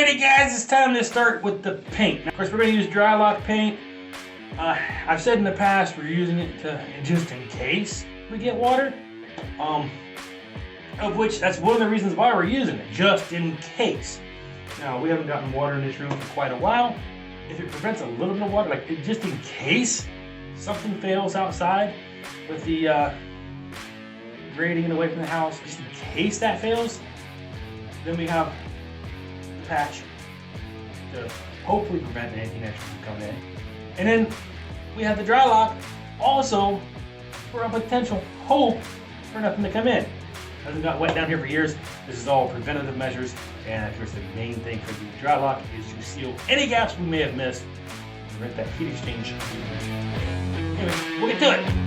Alrighty guys, it's time to start with the paint. Of course, we're going to use Drylok paint. I've said in the past we're using it to just in case we get water. Of which that's one of the reasons why we're using it, just in case. Now, we haven't gotten water in this room for quite a while. If it prevents a little bit of water, like just in case something fails outside with the grading away from the house, just in case that fails, then we have the patch to hopefully prevent anything extra from coming in. And then we have the Drylok also for a potential hope for nothing to come in. Hasn't got wet down here for years. This is all preventative measures, and of course the main thing for the Drylok is to seal any gaps we may have missed, prevent that heat exchange. Anyway, we'll get to it.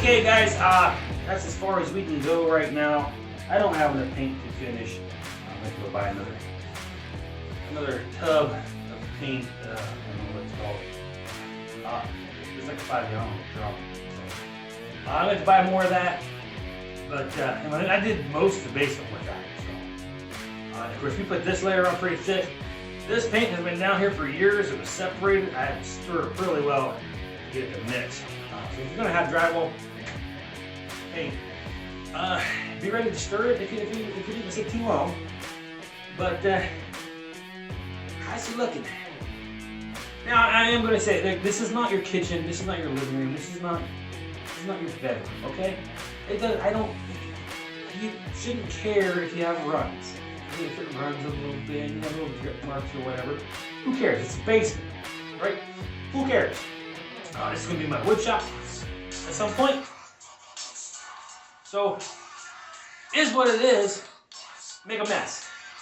Okay guys, that's as far as we can go right now. I don't have enough paint to finish. I'm going to go buy another tub of paint. I don't know what it's called. It's like a 5-gallon drum. So, I'm going to buy more of that. But I did most of the basement with that. So, of course, we put this layer on pretty thick. This paint has been down here for years. It was separated. I had to stir it really well to get it to mix. So if you're going to have drywall paint, be ready to stir it if you didn't sit too long. But how's it looking? Now I am going to say that this is not your kitchen. This is not your living room. This is not your bedroom. Okay? You shouldn't care if you have runs. If it runs a little bit, you have little drip marks or whatever. Who cares? It's a basement, right? Who cares? This is going to be my wood shop at some point. So, is what it is. Make a mess.